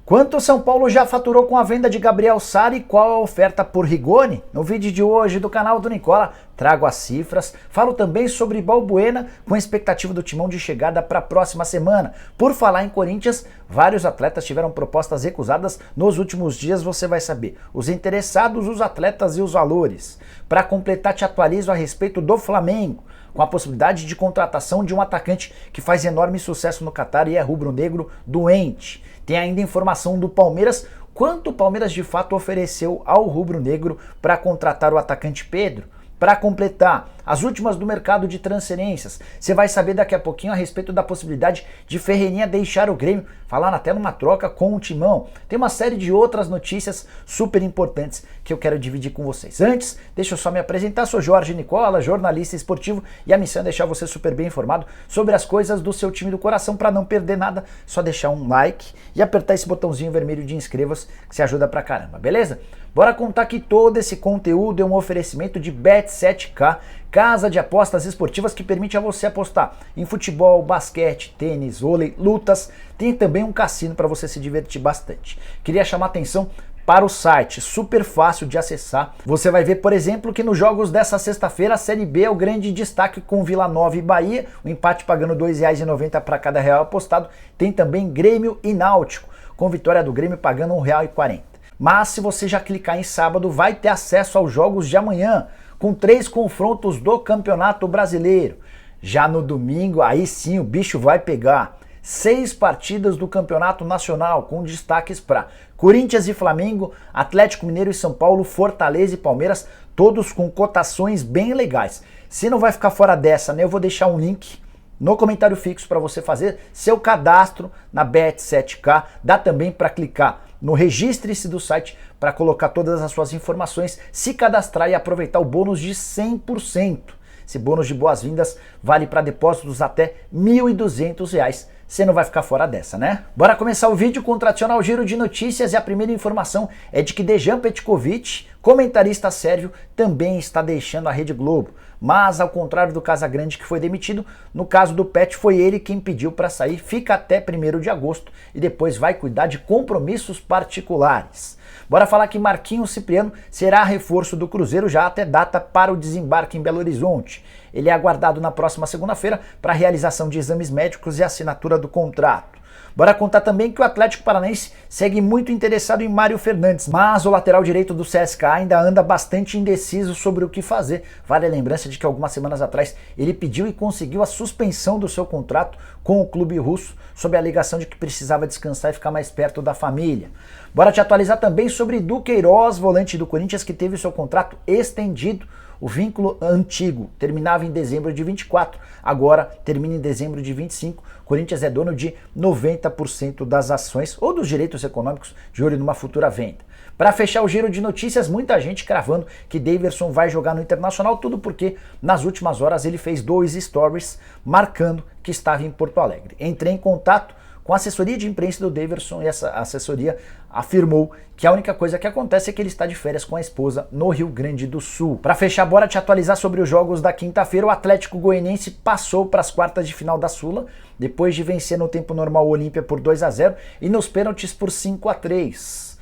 Quanto o São Paulo já faturou com a venda de Gabriel Sara e qual a oferta por Rigoni? No vídeo de hoje do canal do Nicola, trago as cifras, falo também sobre Balbuena com a expectativa do Timão de chegada para a próxima semana. Por falar em Corinthians, vários atletas tiveram propostas recusadas nos últimos dias, você vai saber os interessados, os atletas e os valores. Para completar, te atualizo a respeito do Flamengo, com a possibilidade de contratação de um atacante que faz enorme sucesso no Catar e é rubro-negro doente. Tem ainda informação do Palmeiras, quanto o Palmeiras de fato ofereceu ao rubro-negro para contratar o atacante Pedro. Para completar, as últimas do mercado de transferências. Você vai saber daqui a pouquinho a respeito da possibilidade de Ferreirinha deixar o Grêmio, falando até numa troca com o Timão. Tem uma série de outras notícias super importantes que eu quero dividir com vocês. Antes, deixa eu só me apresentar, sou Jorge Nicola, jornalista esportivo, e a missão é deixar você super bem informado sobre as coisas do seu time do coração. Para não perder nada, só deixar um like e apertar esse botãozinho vermelho de inscreva-se, que se ajuda pra caramba, beleza? Bora contar que todo esse conteúdo é um oferecimento de Bet7k, casa de apostas esportivas que permite a você apostar em futebol, basquete, tênis, vôlei, lutas. Tem também um cassino para você se divertir bastante. Queria chamar a atenção para o site, super fácil de acessar. Você vai ver, por exemplo, que nos jogos dessa sexta-feira a Série B é o grande destaque com Vila Nova e Bahia, o empate pagando R$ 2,90 para cada real apostado. Tem também Grêmio e Náutico, com vitória do Grêmio pagando R$ 1,40. Mas se você já clicar em sábado, vai ter acesso aos jogos de amanhã, com 3 confrontos do Campeonato Brasileiro. Já no domingo, aí sim o bicho vai pegar. 6 partidas do Campeonato Nacional, com destaques para Corinthians e Flamengo, Atlético Mineiro e São Paulo, Fortaleza e Palmeiras, todos com cotações bem legais. Se não vai ficar fora dessa, né, eu vou deixar um link no comentário fixo para você fazer seu cadastro na Bet7k. Dá também para clicar no registre-se do site para colocar todas as suas informações, se cadastrar e aproveitar o bônus de 100%. Esse bônus de boas-vindas vale para depósitos até R$ 1.200. Você não vai ficar fora dessa, né? Bora começar o vídeo com o tradicional giro de notícias, e a primeira informação é de que Dejan Petkovic, comentarista sérvio, também está deixando a Rede Globo. Mas ao contrário do Casagrande, que foi demitido, no caso do Pet foi ele quem pediu para sair, fica até 1º de agosto e depois vai cuidar de compromissos particulares. Bora falar que Marquinhos Cipriano será reforço do Cruzeiro já até data para o desembarque em Belo Horizonte. Ele é aguardado na próxima segunda-feira para a realização de exames médicos e assinatura do contrato. Bora contar também que o Atlético Paranaense segue muito interessado em Mário Fernandes, mas o lateral direito do CSKA ainda anda bastante indeciso sobre o que fazer. Vale a lembrança de que algumas semanas atrás ele pediu e conseguiu a suspensão do seu contrato com o clube russo, sob a alegação de que precisava descansar e ficar mais perto da família. Bora te atualizar também sobre Edu Queiroz, volante do Corinthians, que teve seu contrato estendido. O vínculo antigo terminava em dezembro de 24, agora termina em dezembro de 25. Corinthians é dono de 90% das ações ou dos direitos econômicos, de olho numa futura venda. Para fechar o giro de notícias, muita gente cravando que Daverson vai jogar no Internacional, tudo porque nas últimas horas ele fez 2 stories marcando que estava em Porto Alegre. Entrei em contato com a assessoria de imprensa do Daverson e essa assessoria afirmou que a única coisa que acontece é que ele está de férias com a esposa no Rio Grande do Sul. Para fechar, bora te atualizar sobre os jogos da quinta-feira. O Atlético Goianiense passou para as quartas de final da Sula, depois de vencer no tempo normal o Olímpia por 2-0 e nos pênaltis por 5-3.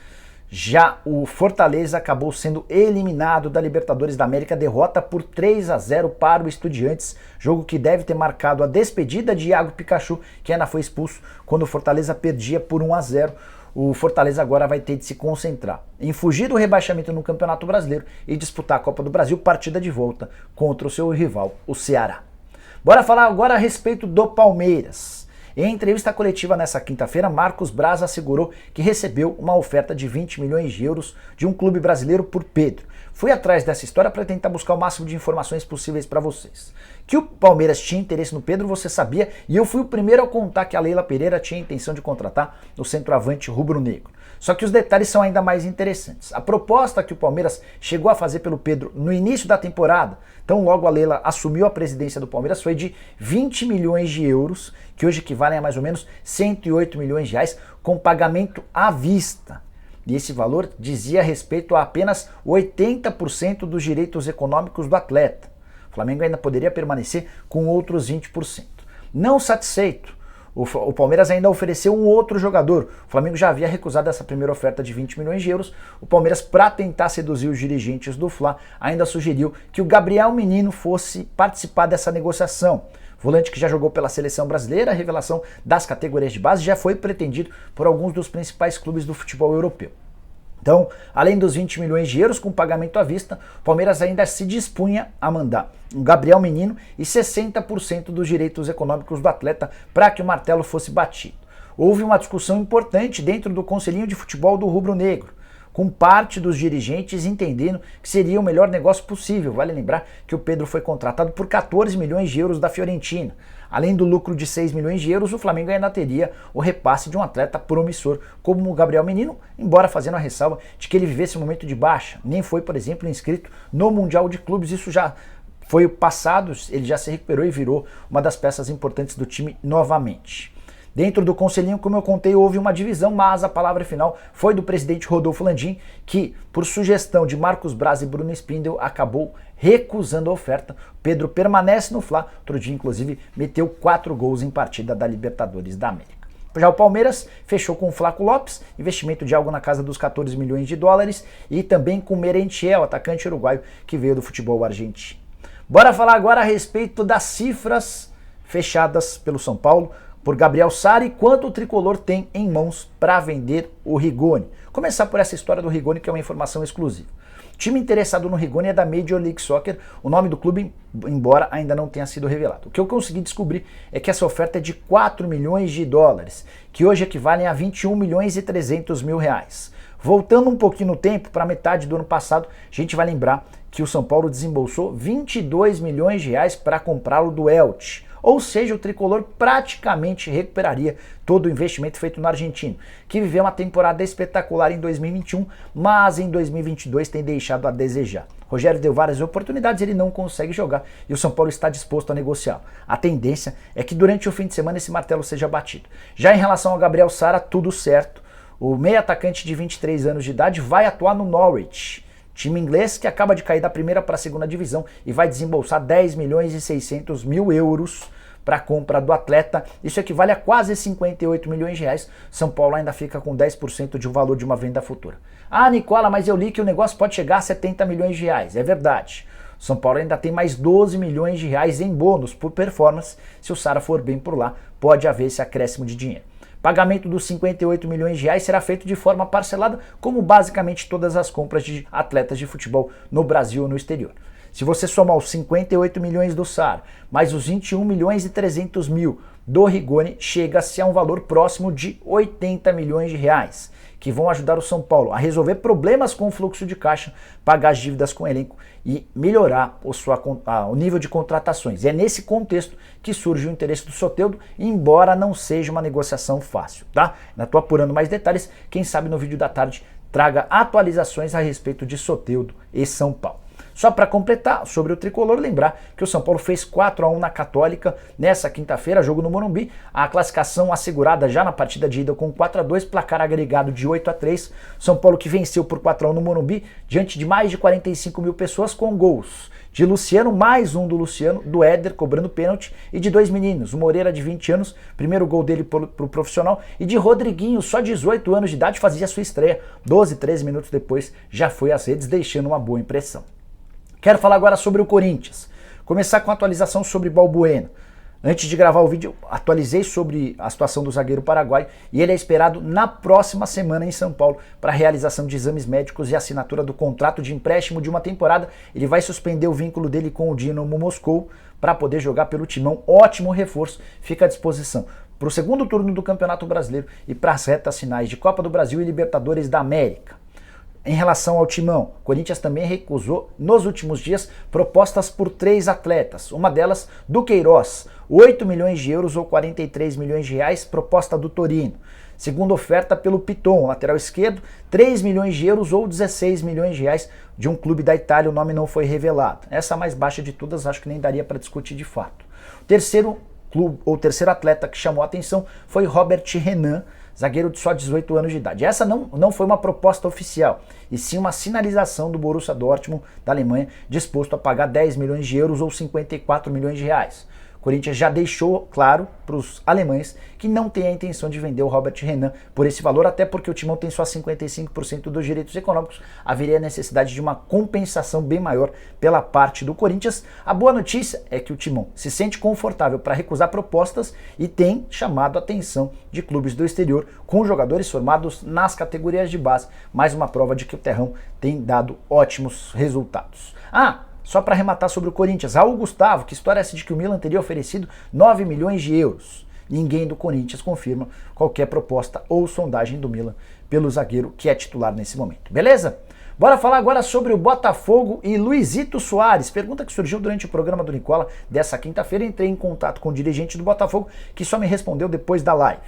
Já o Fortaleza acabou sendo eliminado da Libertadores da América, derrota por 3-0 para o Estudiantes, jogo que deve ter marcado a despedida de Iago Pikachu, que ainda foi expulso quando o Fortaleza perdia por 1-0. O Fortaleza agora vai ter de se concentrar em fugir do rebaixamento no Campeonato Brasileiro e disputar a Copa do Brasil, partida de volta contra o seu rival, o Ceará. Bora falar agora a respeito do Palmeiras. Em entrevista coletiva nessa quinta-feira, Marcos Braz assegurou que recebeu uma oferta de 20 milhões de euros de um clube brasileiro por Pedro. Fui atrás dessa história para tentar buscar o máximo de informações possíveis para vocês. Que o Palmeiras tinha interesse no Pedro, você sabia, e eu fui o primeiro a contar que a Leila Pereira tinha intenção de contratar o centroavante rubro-negro. Só que os detalhes são ainda mais interessantes. A proposta que o Palmeiras chegou a fazer pelo Pedro no início da temporada, então logo a Leila assumiu a presidência do Palmeiras, foi de 20 milhões de euros, que hoje equivalem a mais ou menos 108 milhões de reais, com pagamento à vista. E esse valor dizia respeito a apenas 80% dos direitos econômicos do atleta. O Flamengo ainda poderia permanecer com outros 20%. Não satisfeito, O Palmeiras ainda ofereceu um outro jogador. O Flamengo já havia recusado essa primeira oferta de 20 milhões de euros. O Palmeiras, para tentar seduzir os dirigentes do Fla, ainda sugeriu que o Gabriel Menino fosse participar dessa negociação. Volante que já jogou pela seleção brasileira, a revelação das categorias de base, já foi pretendido por alguns dos principais clubes do futebol europeu. Então, além dos 20 milhões de euros com pagamento à vista, o Palmeiras ainda se dispunha a mandar um Gabriel Menino e 60% dos direitos econômicos do atleta para que o martelo fosse batido. Houve uma discussão importante dentro do Conselhinho de Futebol do Rubro Negro, com parte dos dirigentes entendendo que seria o melhor negócio possível. Vale lembrar que o Pedro foi contratado por 14 milhões de euros da Fiorentina. Além do lucro de 6 milhões de euros, o Flamengo ainda teria o repasse de um atleta promissor, como o Gabriel Menino, embora fazendo a ressalva de que ele vivesse um momento de baixa. Nem foi, por exemplo, inscrito no Mundial de Clubes, isso já foi o passado, ele já se recuperou e virou uma das peças importantes do time novamente. Dentro do Conselhinho, como eu contei, houve uma divisão, mas a palavra final foi do presidente Rodolfo Landim, que, por sugestão de Marcos Braz e Bruno Spindel, acabou recusando a oferta. Pedro permanece no Fla, outro dia, inclusive, meteu 4 gols em partida da Libertadores da América. Já o Palmeiras fechou com o Flaco Lopes, investimento de algo na casa dos 14 milhões de dólares, e também com o Merentiel, atacante uruguaio, que veio do futebol argentino. Bora falar agora a respeito das cifras fechadas pelo São Paulo, por Gabriel Sarri, quanto o tricolor tem em mãos para vender o Rigoni. Começar por essa história do Rigoni, que é uma informação exclusiva. O time interessado no Rigoni é da Major League Soccer, o nome do clube, embora ainda não tenha sido revelado. O que eu consegui descobrir é que essa oferta é de 4 milhões de dólares, que hoje equivalem a 21 milhões e 300 mil reais. Voltando um pouquinho no tempo, para metade do ano passado, a gente vai lembrar que o São Paulo desembolsou 22 milhões de reais para comprá-lo do Elche. Ou seja, o tricolor praticamente recuperaria todo o investimento feito no argentino, que viveu uma temporada espetacular em 2021, mas em 2022 tem deixado a desejar. Rogério deu várias oportunidades, ele não consegue jogar e o São Paulo está disposto a negociar. A tendência é que durante o fim de semana esse martelo seja batido. Já em relação ao Gabriel Sarri, tudo certo. O meio atacante de 23 anos de idade vai atuar no Norwich, time inglês que acaba de cair da primeira para a segunda divisão e vai desembolsar 10 milhões e 600 mil euros para a compra do atleta. Isso equivale a quase 58 milhões de reais. São Paulo ainda fica com 10% de um valor de uma venda futura. Ah, Nicola, mas eu li que o negócio pode chegar a 70 milhões de reais. É verdade. São Paulo ainda tem mais 12 milhões de reais em bônus por performance. Se o Sarri for bem por lá, pode haver esse acréscimo de dinheiro. Pagamento dos 58 milhões de reais será feito de forma parcelada, como basicamente todas as compras de atletas de futebol no Brasil ou no exterior. Se você somar os 58 milhões do Sarri, mais os 21 milhões e 300 mil do Rigoni, chega-se a um valor próximo de 80 milhões de reais, que vão ajudar o São Paulo a resolver problemas com o fluxo de caixa, pagar as dívidas com o elenco e melhorar o nível de contratações. E é nesse contexto que surge o interesse do Soteldo, embora não seja uma negociação fácil, tá? Ainda estou apurando mais detalhes, quem sabe no vídeo da tarde traga atualizações a respeito de Soteldo e São Paulo. Só para completar, sobre o tricolor, lembrar que o São Paulo fez 4-1 na Católica nessa quinta-feira, jogo no Morumbi, a classificação assegurada já na partida de ida com 4-2, placar agregado de 8-3, São Paulo que venceu por 4-1 no Morumbi, diante de mais de 45 mil pessoas com gols de Luciano, mais um do Luciano, do Éder, cobrando pênalti, e de 2 meninos, o Moreira de 20 anos, primeiro gol dele pro profissional, e de Rodriguinho, só 18 anos de idade, fazia sua estreia, 12, 13 minutos depois já foi às redes, deixando uma boa impressão. Quero falar agora sobre o Corinthians. Começar com a atualização sobre Balbuena. Antes de gravar o vídeo, atualizei sobre a situação do zagueiro paraguaio e ele é esperado na próxima semana em São Paulo para a realização de exames médicos e assinatura do contrato de empréstimo de uma temporada. Ele vai suspender o vínculo dele com o Dinamo Moscou para poder jogar pelo Timão. Ótimo reforço, fica à disposição para o segundo turno do Campeonato Brasileiro e para as retas finais de Copa do Brasil e Libertadores da América. Em relação ao Timão, o Corinthians também recusou nos últimos dias propostas por 3 atletas, uma delas do Queiroz, 8 milhões de euros ou 43 milhões de reais, proposta do Torino. Segunda oferta pelo Piton, lateral esquerdo, 3 milhões de euros ou 16 milhões de reais de um clube da Itália, o nome não foi revelado. Essa mais baixa de todas, acho que nem daria para discutir de fato. O terceiro atleta que chamou a atenção foi Robert Renan, zagueiro de só 18 anos de idade. Essa não foi uma proposta oficial, e sim uma sinalização do Borussia Dortmund da Alemanha, disposto a pagar 10 milhões de euros ou 54 milhões de reais. Corinthians já deixou claro para os alemães que não tem a intenção de vender o Robert Renan por esse valor, até porque o Timão tem só 55% dos direitos econômicos, haveria necessidade de uma compensação bem maior pela parte do Corinthians. A boa notícia é que o Timão se sente confortável para recusar propostas e tem chamado a atenção de clubes do exterior com jogadores formados nas categorias de base, mais uma prova de que o Terrão tem dado ótimos resultados. Só para arrematar sobre o Corinthians, Raul Gustavo, que história é essa de que o Milan teria oferecido 9 milhões de euros? Ninguém do Corinthians confirma qualquer proposta ou sondagem do Milan pelo zagueiro que é titular nesse momento, beleza? Bora falar agora sobre o Botafogo e Luizito Soares. Pergunta que surgiu durante o programa do Nicola dessa quinta-feira. Entrei em contato com o dirigente do Botafogo, que só me respondeu depois da live.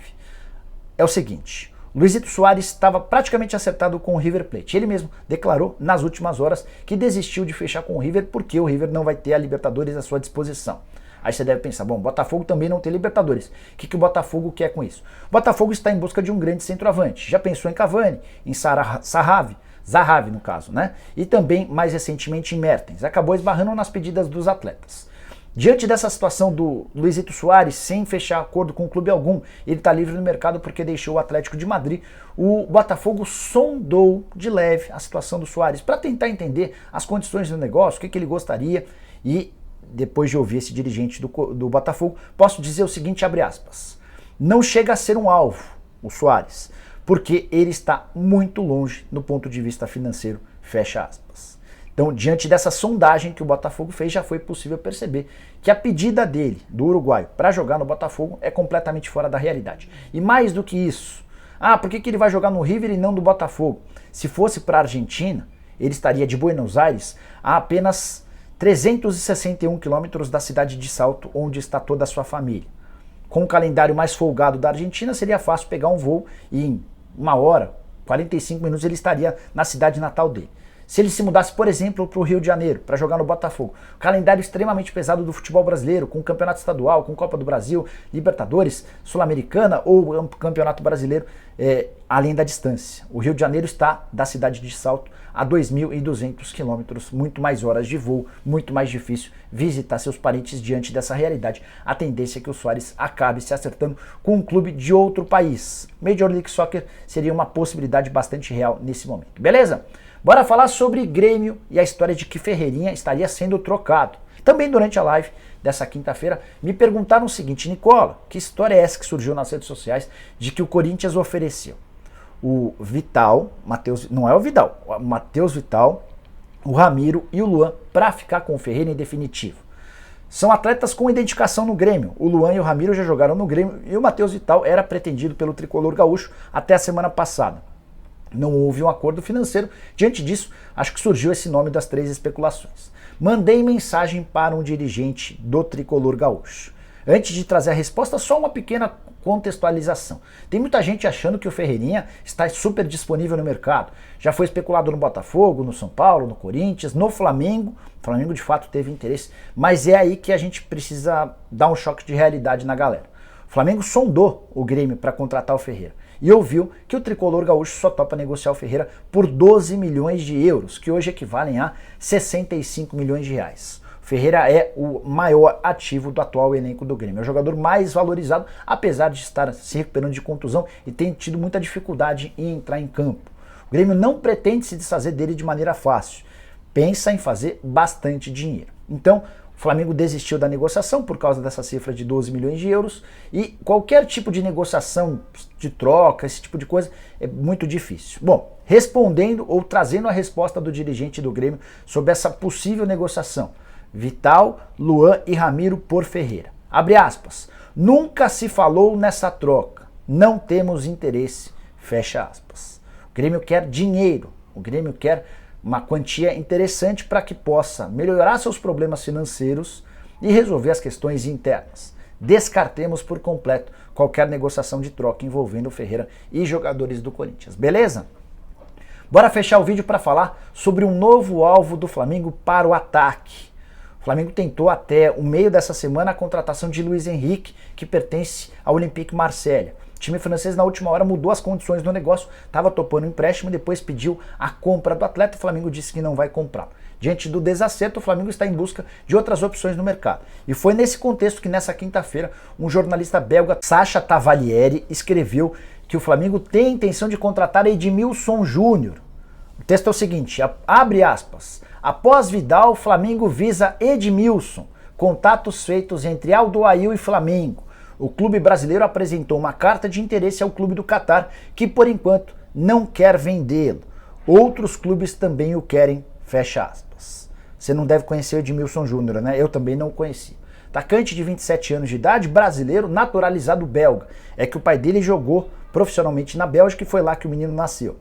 É o seguinte: Luizito Soares estava praticamente acertado com o River Plate. Ele mesmo declarou nas últimas horas que desistiu de fechar com o River porque o River não vai ter a Libertadores à sua disposição. Aí você deve pensar, bom, o Botafogo também não tem Libertadores. O que o Botafogo quer com isso? O Botafogo está em busca de um grande centroavante. Já pensou em Cavani, em Zahavi no caso, né? E também, mais recentemente, em Mertens. Acabou esbarrando nas pedidas dos atletas. Diante dessa situação do Luizito Soares, sem fechar acordo com clube algum, ele está livre no mercado porque deixou o Atlético de Madrid, o Botafogo sondou de leve a situação do Soares para tentar entender as condições do negócio, o que ele gostaria, e depois de ouvir esse dirigente do Botafogo, posso dizer o seguinte, abre aspas: não chega a ser um alvo, o Soares, porque ele está muito longe no ponto de vista financeiro, fecha aspas. Então, diante dessa sondagem que o Botafogo fez, já foi possível perceber que a pedida dele, do uruguaio, para jogar no Botafogo é completamente fora da realidade. E mais do que isso, por que ele vai jogar no River e não no Botafogo? Se fosse para a Argentina, ele estaria de Buenos Aires a apenas 361 quilômetros da cidade de Salto, onde está toda a sua família. Com o calendário mais folgado da Argentina, seria fácil pegar um voo e em 1 hora, 45 minutos, ele estaria na cidade natal dele. Se ele se mudasse, por exemplo, para o Rio de Janeiro, para jogar no Botafogo, calendário extremamente pesado do futebol brasileiro, com Campeonato Estadual, com Copa do Brasil, Libertadores, Sul-Americana ou Campeonato Brasileiro, além da distância. O Rio de Janeiro está da cidade de Salto a 2.200 quilômetros, muito mais horas de voo, muito mais difícil visitar seus parentes. Diante dessa realidade. A tendência é que o Soares acabe se acertando com um clube de outro país. Major League Soccer seria uma possibilidade bastante real nesse momento, beleza? Bora falar sobre Grêmio e a história de que Ferreirinha estaria sendo trocado. Também durante a live dessa quinta-feira me perguntaram o seguinte: Nicola, que história é essa que surgiu nas redes sociais de que o Corinthians ofereceu o Vital, não é o Vidal, o Matheus Vital, o Ramiro e o Luan para ficar com o Ferreira em definitivo? São atletas com identificação no Grêmio. O Luan e o Ramiro já jogaram no Grêmio e o Matheus Vital era pretendido pelo tricolor gaúcho até a semana passada. Não houve um acordo financeiro. Diante disso, acho que surgiu esse nome das 3 especulações. Mandei mensagem para um dirigente do tricolor gaúcho. Antes de trazer a resposta, só uma pequena contextualização. Tem muita gente achando que o Ferreirinha está super disponível no mercado. Já foi especulado no Botafogo, no São Paulo, no Corinthians, no Flamengo. O Flamengo de fato teve interesse, mas é aí que a gente precisa dar um choque de realidade na galera. O Flamengo sondou o Grêmio para contratar o Ferreira e ouviu que o tricolor gaúcho só topa negociar o Ferreira por 12 milhões de euros, que hoje equivalem a 65 milhões de reais. O Ferreira é o maior ativo do atual elenco do Grêmio. É o jogador mais valorizado, apesar de estar se recuperando de contusão e tem tido muita dificuldade em entrar em campo. O Grêmio não pretende se desfazer dele de maneira fácil. Pensa em fazer bastante dinheiro. Então, o Flamengo desistiu da negociação por causa dessa cifra de 12 milhões de euros e qualquer tipo de negociação de troca, esse tipo de coisa, é muito difícil. Bom, respondendo ou trazendo a resposta do dirigente do Grêmio sobre essa possível negociação: Vital, Luan e Ramiro por Ferreira. Abre aspas. Nunca se falou nessa troca. Não temos interesse. Fecha aspas. O Grêmio quer dinheiro. O Grêmio quer uma quantia interessante para que possa melhorar seus problemas financeiros e resolver as questões internas. Descartemos por completo qualquer negociação de troca envolvendo o Ferreira e jogadores do Corinthians. Beleza? Bora fechar o vídeo para falar sobre um novo alvo do Flamengo para o ataque. O Flamengo tentou até o meio dessa semana a contratação de Luiz Henrique, que pertence ao Olympique Marseille. O time francês na última hora mudou as condições do negócio, estava topando o empréstimo e depois pediu a compra do atleta. O Flamengo disse que não vai comprar. Diante do desacerto, o Flamengo está em busca de outras opções no mercado. E foi nesse contexto que nessa quinta-feira um jornalista belga, Sacha Tavalieri, escreveu que o Flamengo tem a intenção de contratar Edmilson Júnior. O texto é o seguinte, abre aspas, após Vidal, o Flamengo visa Edmilson, contatos feitos entre Aldoail e Flamengo. O clube brasileiro apresentou uma carta de interesse ao clube do Catar, que por enquanto não quer vendê-lo. Outros clubes também o querem, fecha aspas. Você não deve conhecer o Edmilson Júnior, né? Eu também não conheci. Atacante de 27 anos de idade, brasileiro, naturalizado belga. É que o pai dele jogou profissionalmente na Bélgica e foi lá que o menino nasceu.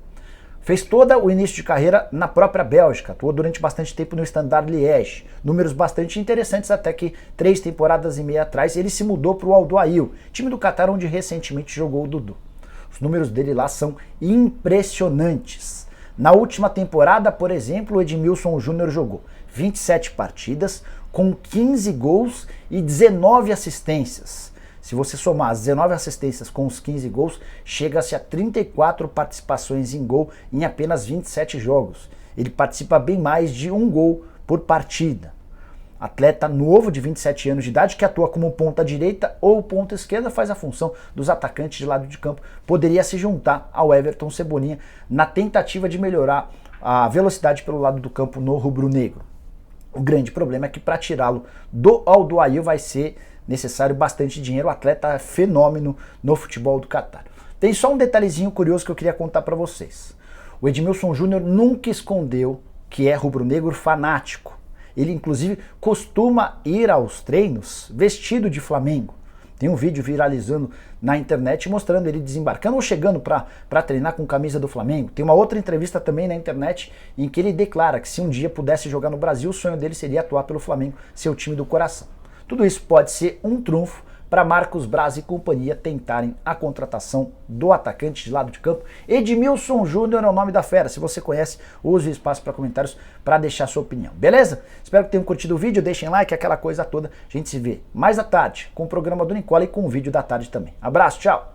Fez todo o início de carreira na própria Bélgica, atuou durante bastante tempo no Standard Liège. Números bastante interessantes, até que 3 temporadas e meia atrás ele se mudou para o Aldoail, time do Catar onde recentemente jogou o Dudu. Os números dele lá são impressionantes. Na última temporada, por exemplo, o Edmilson Júnior jogou 27 partidas, com 15 gols e 19 assistências. Se você somar as 19 assistências com os 15 gols, chega-se a 34 participações em gol em apenas 27 jogos. Ele participa bem mais de um gol por partida. Atleta novo de 27 anos de idade que atua como ponta direita ou ponta esquerda, faz a função dos atacantes de lado de campo. Poderia se juntar ao Everton Cebolinha na tentativa de melhorar a velocidade pelo lado do campo no rubro-negro. O grande problema é que para tirá-lo do Aldoail vai ser necessário bastante dinheiro. O atleta é fenômeno no futebol do Catar. Tem só um detalhezinho curioso que eu queria contar para vocês. O Edmilson Júnior nunca escondeu que é rubro-negro fanático. Ele inclusive costuma ir aos treinos vestido de Flamengo. Tem um vídeo viralizando na internet mostrando ele desembarcando ou chegando para treinar com camisa do Flamengo. Tem uma outra entrevista também na internet em que ele declara que se um dia pudesse jogar no Brasil, o sonho dele seria atuar pelo Flamengo, seu time do coração. Tudo isso pode ser um trunfo para Marcos Braz e companhia tentarem a contratação do atacante de lado de campo. Edmilson Júnior é o nome da fera. Se você conhece, use o espaço para comentários para deixar sua opinião. Beleza? Espero que tenham curtido o vídeo. Deixem like, aquela coisa toda. A gente se vê mais à tarde com o programa do Nicola e com o vídeo da tarde também. Abraço, tchau!